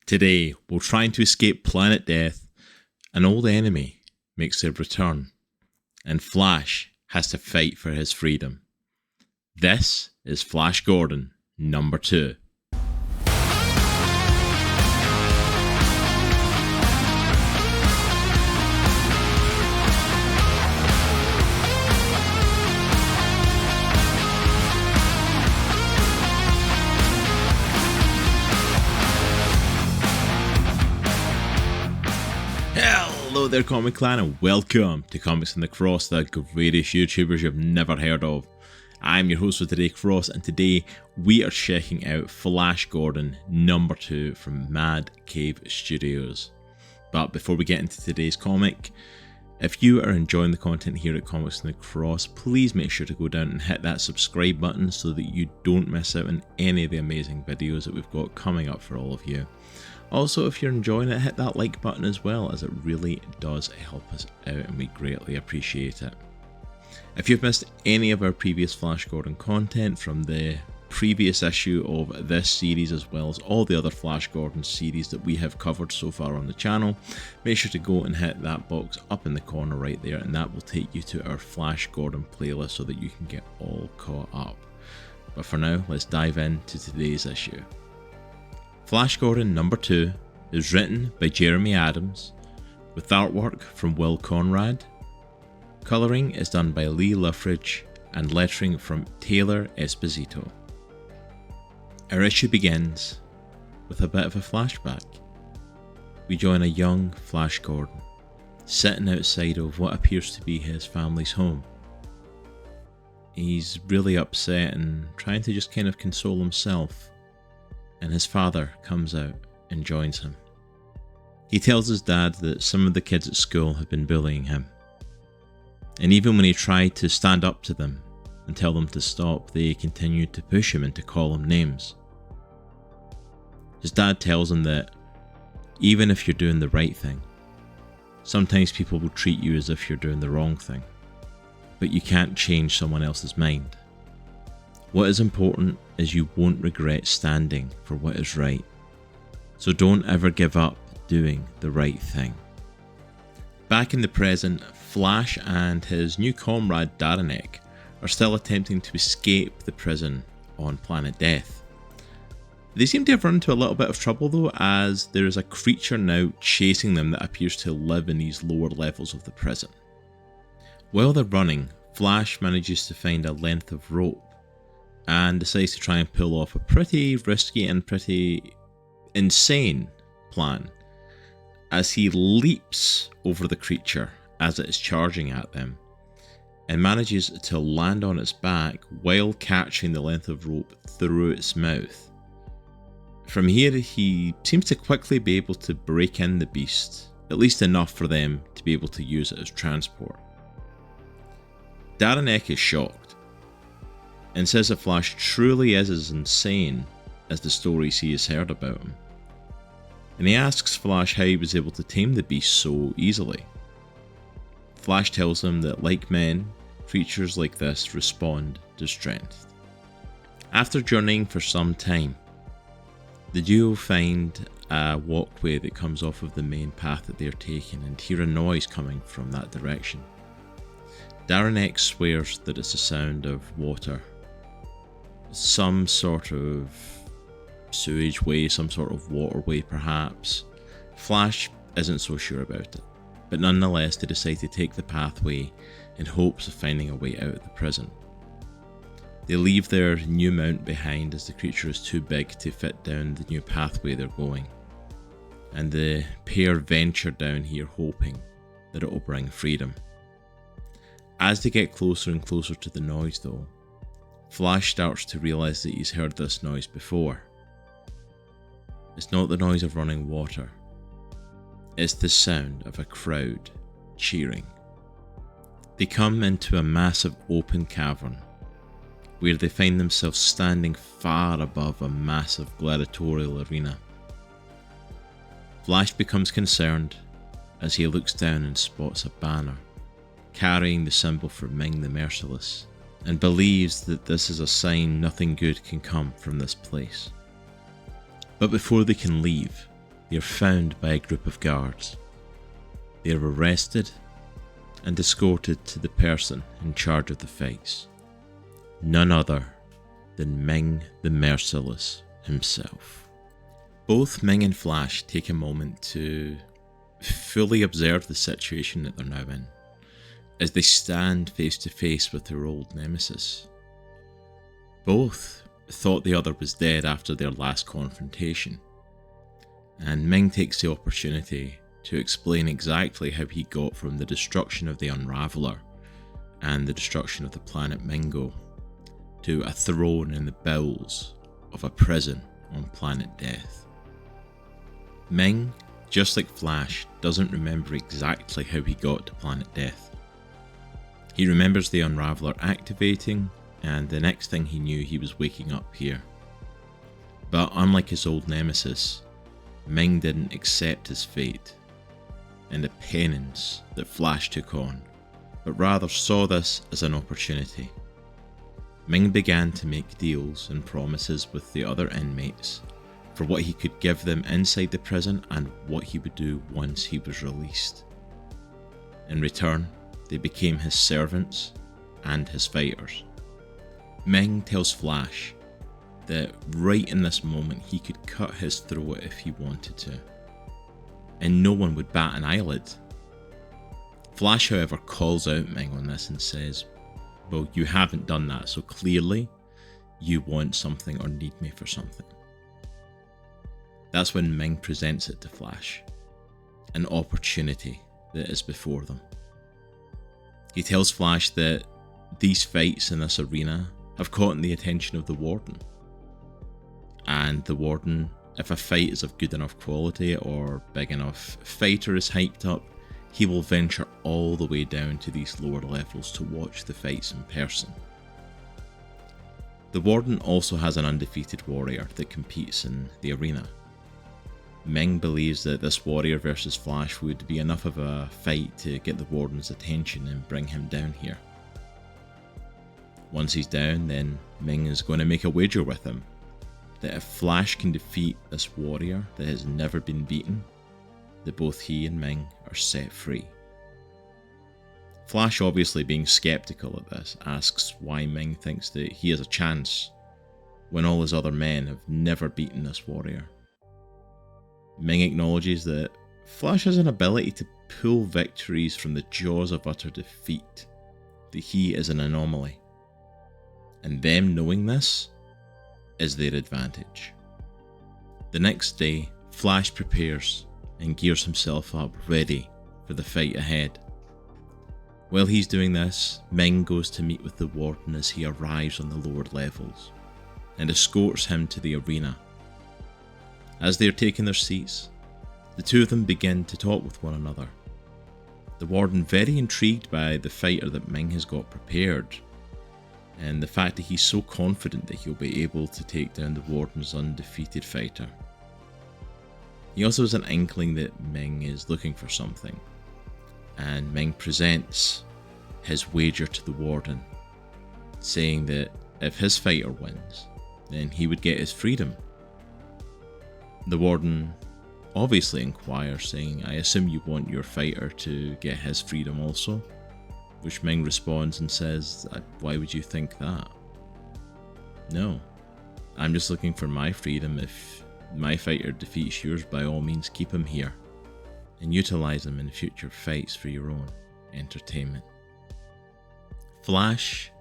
Today, while trying to escape planet Death, an old enemy makes their return, and Flash has to fight for his freedom. This is Flash Gordon, number 2. Hello there, Comic Clan, and welcome to Comics on the Cross, the greatest YouTubers you've never heard of. I'm your host for today, Cross, and today we are checking out Flash Gordon number 2 from Mad Cave Studios. But before we get into today's comic, if you are enjoying the content here at Comics on the Cross, please make sure to go down and hit that subscribe button so that you don't miss out on any of the amazing videos that we've got coming up for all of you. Also, if you're enjoying it, hit that like button as well, as it really does help us out and we greatly appreciate it. If you've missed any of our previous Flash Gordon content from the previous issue of this series, as well as all the other Flash Gordon series that we have covered so far on the channel, make sure to go and hit that box up in the corner right there, and that will take you to our Flash Gordon playlist so that you can get all caught up. But for now, let's dive into today's issue. Flash Gordon number 2 is written by Jeremy Adams, with artwork from Will Conrad. Colouring is done by Loughridge and lettering from Taylor Esposito. Our issue begins with a bit of a flashback. We join a young Flash Gordon sitting outside of what appears to be his family's home. He's really upset and trying to just kind of console himself, and his father comes out and joins him. He tells his dad that some of the kids at school have been bullying him, and even when he tried to stand up to them and tell them to stop, they continued to push him and to call him names. His dad tells him that even if you're doing the right thing, sometimes people will treat you as if you're doing the wrong thing, but you can't change someone else's mind. What is important is you won't regret standing for what is right, so don't ever give up doing the right thing. Back in the present, Flash and his new comrade Darrenek are still attempting to escape the prison on planet Death. They seem to have run into a little bit of trouble though, as there is a creature now chasing them that appears to live in these lower levels of the prison. While they're running, Flash manages to find a length of rope and decides to try and pull off a pretty risky and pretty insane plan, as he leaps over the creature as it is charging at them and manages to land on its back while catching the length of rope through its mouth. From here, he seems to quickly be able to break in the beast, at least enough for them to be able to use it as transport. Darrenek is shocked and says that Flash truly is as insane as the stories he has heard about him. And he asks Flash how he was able to tame the beast so easily. Flash tells him that, like men, creatures like this respond to strength. After journeying for some time, the duo find a walkway that comes off of the main path that they're taking and hear a noise coming from that direction. Darrenek swears that it's the sound of water, some sort of sewage way, some sort of waterway perhaps. Flash isn't so sure about it, but nonetheless they decide to take the pathway in hopes of finding a way out of the prison. They leave their new mount behind as the creature is too big to fit down the new pathway they're going, and the pair venture down here hoping that it will bring freedom. As they get closer and closer to the noise though, Flash starts to realise that he's heard this noise before. It's not the noise of running water, it's the sound of a crowd cheering. They come into a massive open cavern where they find themselves standing far above a massive gladiatorial arena. Flash becomes concerned as he looks down and spots a banner carrying the symbol for Ming the Merciless, and believes that this is a sign nothing good can come from this place. But before they can leave, they are found by a group of guards. They are arrested and escorted to the person in charge of the fights, none other than Ming the Merciless himself. Both Ming and Flash take a moment to fully observe the situation that they're now in, as they stand face to face with their old nemesis. Both thought the other was dead after their last confrontation, and Ming takes the opportunity to explain exactly how he got from the destruction of the Unraveler and the destruction of the planet Mingo to a throne in the bowels of a prison on planet Death. Ming, just like Flash, doesn't remember exactly how he got to planet Death. He remembers the Unraveler activating, and the next thing he knew he was waking up here. But unlike his old nemesis, Ming didn't accept his fate and the penance that Flash took on, but rather saw this as an opportunity. Ming began to make deals and promises with the other inmates for what he could give them inside the prison and what he would do once he was released. In return, they became his servants and his fighters. Ming tells Flash that right in this moment he could cut his throat if he wanted to, and no one would bat an eyelid. Flash, however, calls out Ming on this and says, "Well, you haven't done that, so clearly you want something or need me for something." That's when Ming presents it to Flash, an opportunity that is before them. He tells Flash that these fights in this arena have caught the attention of the Warden, and the Warden, if a fight is of good enough quality or big enough fighter is hyped up, he will venture all the way down to these lower levels to watch the fights in person. The Warden also has an undefeated warrior that competes in the arena. Ming believes that this warrior versus Flash would be enough of a fight to get the Warden's attention and bring him down here. Once he's down, then Ming is going to make a wager with him that if Flash can defeat this warrior that has never been beaten, that both he and Ming are set free. Flash, obviously being skeptical at this, asks why Ming thinks that he has a chance when all his other men have never beaten this warrior. Ming acknowledges that Flash has an ability to pull victories from the jaws of utter defeat, that he is an anomaly, and them knowing this is their advantage. The next day, Flash prepares and gears himself up ready for the fight ahead. While he's doing this, Ming goes to meet with the Warden as he arrives on the lower levels and escorts him to the arena. As they are taking their seats, the two of them begin to talk with one another. The Warden very intrigued by the fighter that Ming has got prepared, and the fact that he's so confident that he'll be able to take down the Warden's undefeated fighter. He also has an inkling that Ming is looking for something, and Ming presents his wager to the Warden, saying that if his fighter wins, then he would get his freedom. The Warden obviously inquires, saying, "I assume you want your fighter to get his freedom also?" Which Ming responds and says, "Why would you think that?" "No, I'm just looking for my freedom. If my fighter defeats yours, by all means keep him here and utilize him in future fights for your own entertainment." Flash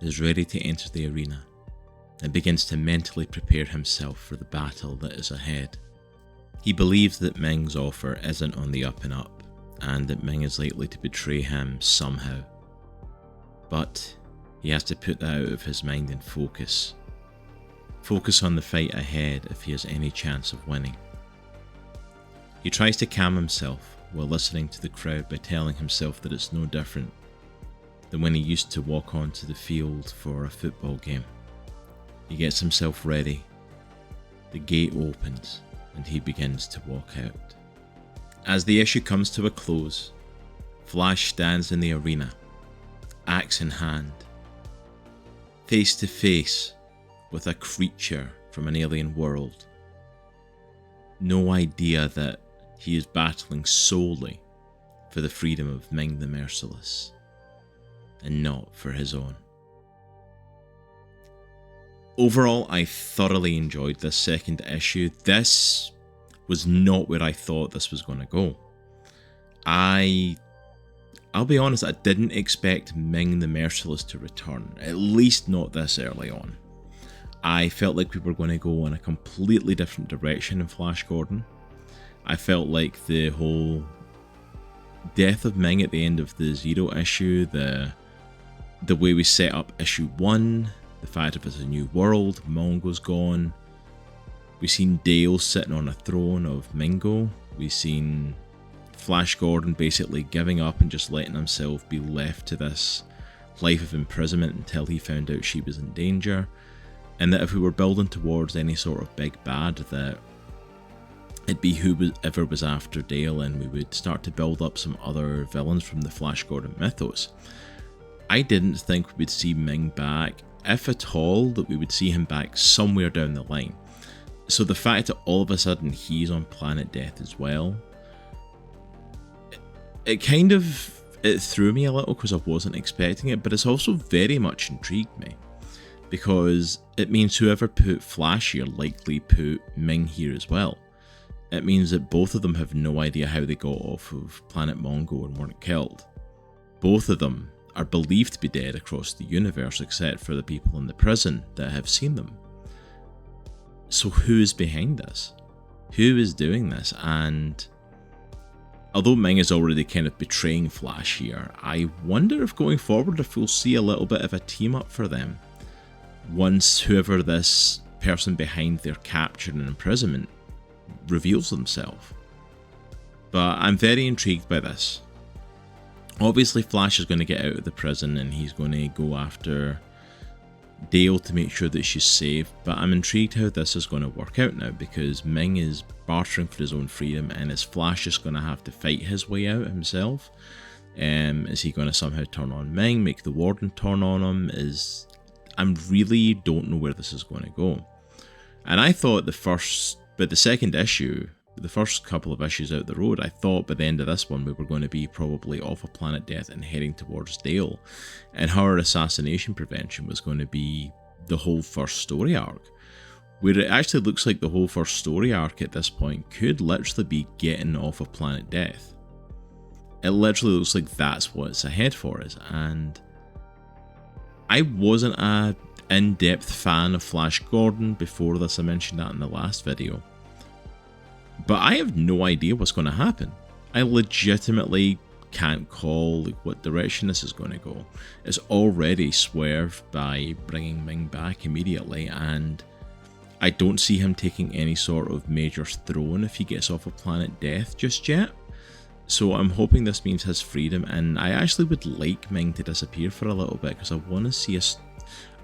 is ready to enter the arena and begins to mentally prepare himself for the battle that is ahead. He believes that Ming's offer isn't on the up and up, and that Ming is likely to betray him somehow. But he has to put that out of his mind and focus. Focus on the fight ahead if he has any chance of winning. He tries to calm himself while listening to the crowd by telling himself that it's no different than when he used to walk onto the field for a football game. He gets himself ready, the gate opens, and he begins to walk out. As the issue comes to a close, Flash stands in the arena, axe in hand, face to face with a creature from an alien world. no idea that he is battling solely for the freedom of Ming the Merciless, and not for his own. Overall, I thoroughly enjoyed this second issue. This was not where I thought this was going to go. I'll be honest, I didn't expect Ming the Merciless to return, at least not this early on. I felt like we were going to go in a completely different direction in Flash Gordon. I felt like the whole death of Ming at the end of the Zero issue, the way we set up issue 1, the fact of it's a new world, Mongo's gone. We've seen Dale sitting on a throne of Mingo. We've seen Flash Gordon basically giving up and just letting himself be left to this life of imprisonment until he found out she was in danger. And that if we were building towards any sort of big bad, that it'd be whoever was after Dale, and we would start to build up some other villains from the Flash Gordon mythos. I didn't think we would see Ming back, if at all, that we would see him back somewhere down the line. So the fact that all of a sudden he's on Planet Death as well, it threw me a little because I wasn't expecting it, but it's also very much intrigued me, because it means whoever put Flash here likely put Ming here as well. It means that both of them have no idea how they got off of Planet Mongo and weren't killed. Both of them are believed to be dead across the universe, except for the people in the prison that have seen them. So who is behind this? Who is doing this? And although Ming is already kind of betraying Flash here, I wonder if going forward if we'll see a little bit of a team up for them once whoever this person behind their capture and imprisonment reveals themselves. But I'm very intrigued by this. Obviously Flash is going to get out of the prison and he's going to go after Dale to make sure that she's safe, but I'm intrigued how this is going to work out now, because Ming is bartering for his own freedom, and is Flash just going to have to fight his way out himself? Is he going to somehow turn on Ming, make the Warden turn on him? I really don't know where this is going to go. And I thought the second issue, the first couple of issues out the road, I thought by the end of this one we were going to be probably off of Planet Death and heading towards Dale, and her assassination prevention was going to be the whole first story arc, where it actually looks like the whole first story arc at this point could literally be getting off of Planet Death. It literally looks like that's what's ahead for us, and I wasn't an in-depth fan of Flash Gordon before this. I mentioned that in the last video. But I have no idea what's going to happen. I legitimately can't call what direction this is going to go. It's already swerved by bringing Ming back immediately, and I don't see him taking any sort of major throne if he gets off of Planet Death just yet. So I'm hoping this means his freedom, and I actually would like Ming to disappear for a little bit, because I want to see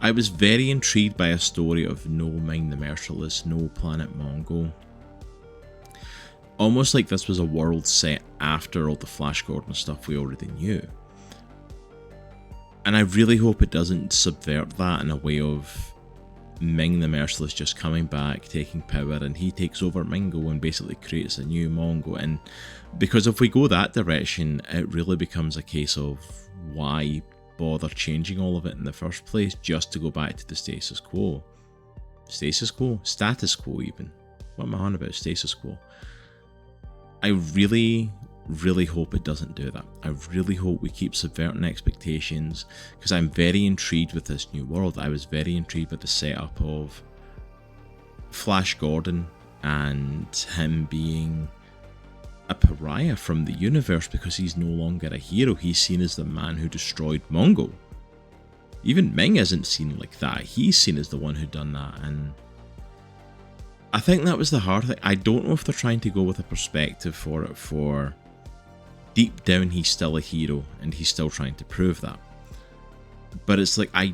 I was very intrigued by a story of no Ming the Merciless, no Planet Mongo. Almost like this was a world set after all the Flash Gordon stuff we already knew. And I really hope it doesn't subvert that in a way of Ming the Merciless just coming back, taking power, and he takes over Mingo and basically creates a new Mongo. And because if we go that direction, it really becomes a case of why bother changing all of it in the first place just to go back to the status quo. Status quo? Status quo even. What am I on about? Status quo. I really, really hope it doesn't do that. I really hope we keep subverting expectations, because I'm very intrigued with this new world. I was very intrigued with the setup of Flash Gordon and him being a pariah from the universe because he's no longer a hero. He's seen as the man who destroyed Mongo. Even Ming isn't seen like that. He's seen as the one who done that, and I think that was the hard thing. I don't know if they're trying to go with a perspective for it, for deep down he's still a hero and he's still trying to prove that. But it's like, I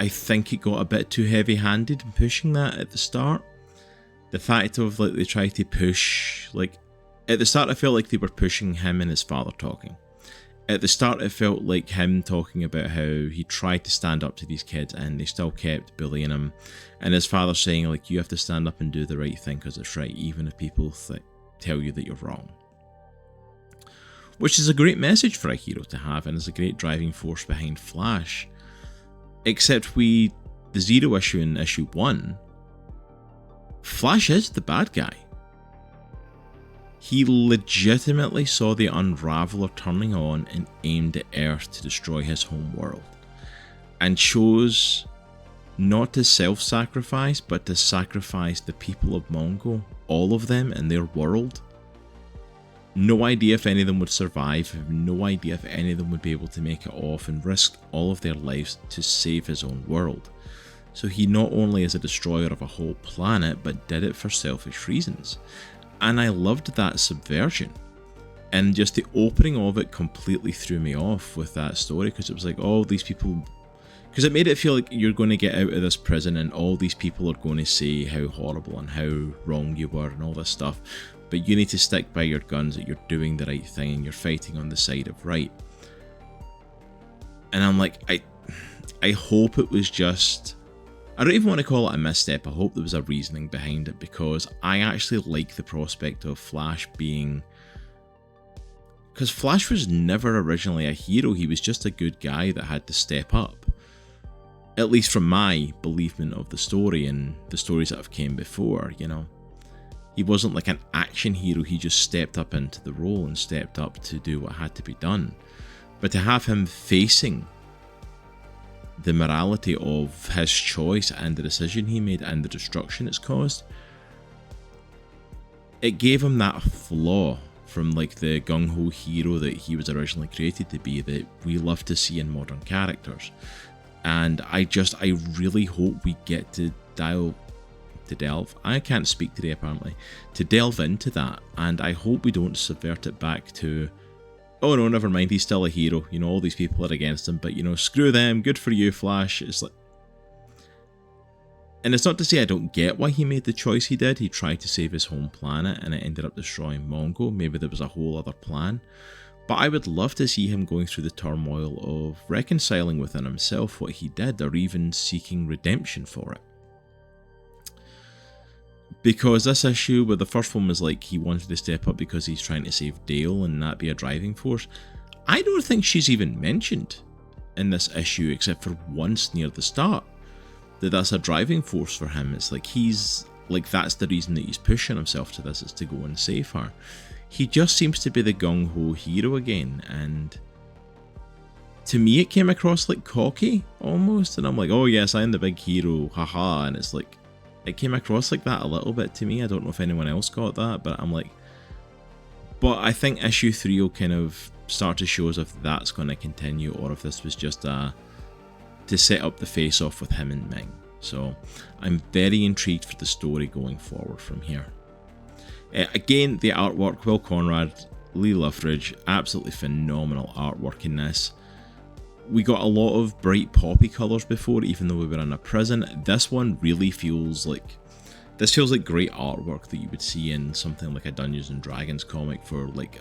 think it got a bit too heavy-handed in pushing that at the start. The fact of, like, they tried to push, like, at the start I felt like they were pushing him and his father talking. At the start, it felt like him talking about how he tried to stand up to these kids and they still kept bullying him. And his father saying, like, you have to stand up and do the right thing because it's right, even if people tell you that you're wrong. Which is a great message for a hero to have and is a great driving force behind Flash. Except the Zero issue in issue 1, Flash is the bad guy. He legitimately saw the Unraveler turning on and aimed at Earth to destroy his home world, and chose not to self-sacrifice, but to sacrifice the people of Mongo, all of them in their world. No idea if any of them would survive, no idea if any of them would be able to make it off, and risked all of their lives to save his own world. So he not only is a destroyer of a whole planet, but did it for selfish reasons. And I loved that subversion. And just the opening of it completely threw me off with that story, because it was like, oh, these people... Because it made it feel like you're going to get out of this prison and all these people are going to say how horrible and how wrong you were and all this stuff. But you need to stick by your guns, that you're doing the right thing and you're fighting on the side of right. And I'm like, I hope it was just... I don't even want to call it a misstep. I hope there was a reasoning behind it, because I actually like the prospect of Flash being... Because Flash was never originally a hero. He was just a good guy that had to step up. At least from my believement of the story and the stories that have came before, you know. He wasn't like an action hero. He just stepped up into the role and stepped up to do what had to be done. But to have him facing the morality of his choice and the decision he made and the destruction it's caused, it gave him that flaw from like the gung-ho hero that he was originally created to be, that we love to see in modern characters. And I really hope we get to delve into that, and I hope we don't subvert it back to, oh no, never mind, he's still a hero, you know, all these people are against him, but you know, screw them, good for you, Flash. It's like, and it's not to say I don't get why he made the choice he did. He tried to save his home planet and it ended up destroying Mongo. Maybe there was a whole other plan, but I would love to see him going through the turmoil of reconciling within himself what he did, or even seeking redemption for it. Because this issue, where the first one was like he wanted to step up because he's trying to save Dale and that be a driving force, I don't think she's even mentioned in this issue except for once near the start, that's a driving force for him. It's like he's like, that's the reason that he's pushing himself to this, is to go and save her. He just seems to be the gung-ho hero again, and to me it came across like cocky almost, and I'm like, oh yes, I'm the big hero, haha, and it's like, it came across like that a little bit to me. I don't know if anyone else got that, but I'm like... But I think issue 3 will kind of start to show us if that's going to continue, or if this was just to set up the face-off with him and Ming. So I'm very intrigued for the story going forward from here. Again, the artwork, Will Conrad, Lee Loughridge, absolutely phenomenal artwork in this. We got a lot of bright poppy colours before, even though we were in a prison. This one really feels like... This feels like great artwork that you would see in something like a Dungeons and Dragons comic for like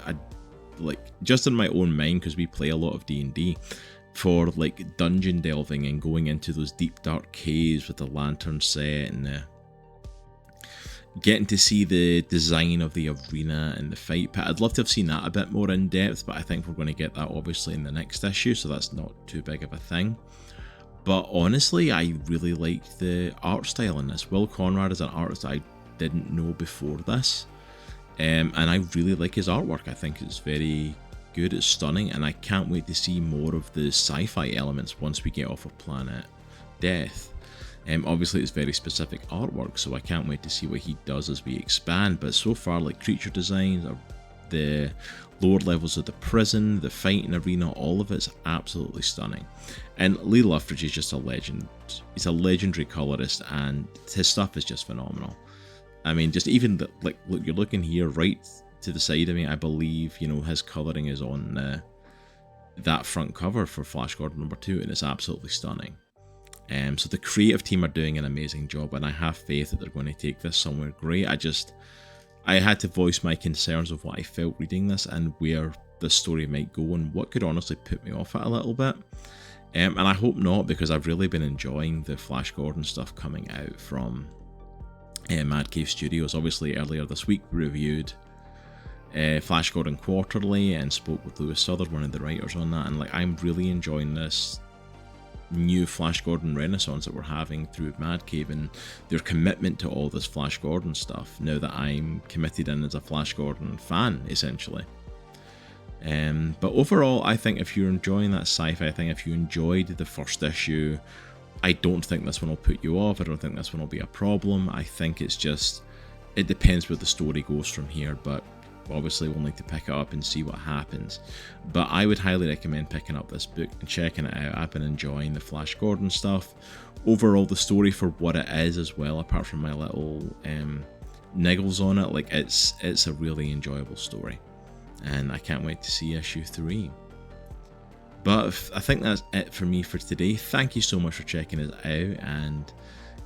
just in my own mind, because we play a lot of D&D, for like dungeon delving and going into those deep dark caves with the lantern set and getting to see the design of the arena and the fight pit. I'd love to have seen that a bit more in depth, but I think we're going to get that obviously in the next issue, so that's not too big of a thing. But honestly, I really liked the art style in this. Will Conrad is an artist I didn't know before this, and I really like his artwork. I think it's very good, it's stunning, and I can't wait to see more of the sci-fi elements once we get off of Planet Death. Obviously it's very specific artwork, so I can't wait to see what he does as we expand, but so far, like, creature designs, the lower levels of the prison, the fighting arena, all of it's absolutely stunning. And Lee Loughridge is just a legend. He's a legendary colorist, and his stuff is just phenomenal. I mean, just even the, like, look, you're looking here right to the side of me, I believe, you know, his coloring is on that front cover for Flash Gordon #2, and it's absolutely stunning. So the creative team are doing an amazing job, and I have faith that they're going to take this somewhere great. I I had to voice my concerns of what I felt reading this and where the story might go and what could honestly put me off it a little bit. And I hope not, because I've really been enjoying the Flash Gordon stuff coming out from Mad Cave Studios. Obviously, earlier this week we reviewed Flash Gordon Quarterly and spoke with Lewis Southard, one of the writers on that, and like I'm really enjoying this new Flash Gordon renaissance that we're having through Mad Cave and their commitment to all this Flash Gordon stuff now that I'm committed in as a Flash Gordon fan, essentially. But overall, I think if you're enjoying that sci-fi thing, if you enjoyed the first issue, I don't think this one will put you off. I don't think this one will be a problem. I think it's just, it depends where the story goes from here, but obviously we'll need to pick it up and see what happens. But I would highly recommend picking up this book and checking it out. I've been enjoying the Flash Gordon stuff. Overall, the story for what it is as well, apart from my little niggles on it, like it's a really enjoyable story. And I can't wait to see issue 3. But I think that's it for me for today. Thank you so much for checking it out, and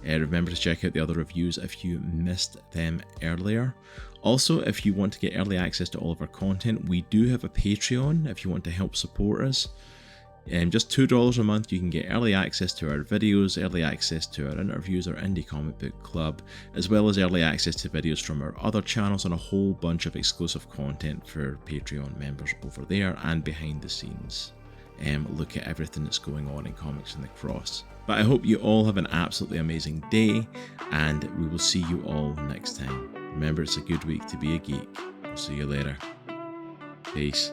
remember to check out the other reviews if you missed them earlier. Also, if you want to get early access to all of our content, we do have a Patreon if you want to help support us. Just $2 a month, you can get early access to our videos, early access to our interviews, our Indie Comic Book Club, as well as early access to videos from our other channels and a whole bunch of exclusive content for Patreon members over there and behind the scenes. Look at everything that's going on in Comics in the Cross. But I hope you all have an absolutely amazing day, and we will see you all next time. Remember, it's a good week to be a geek. I'll see you later. Peace.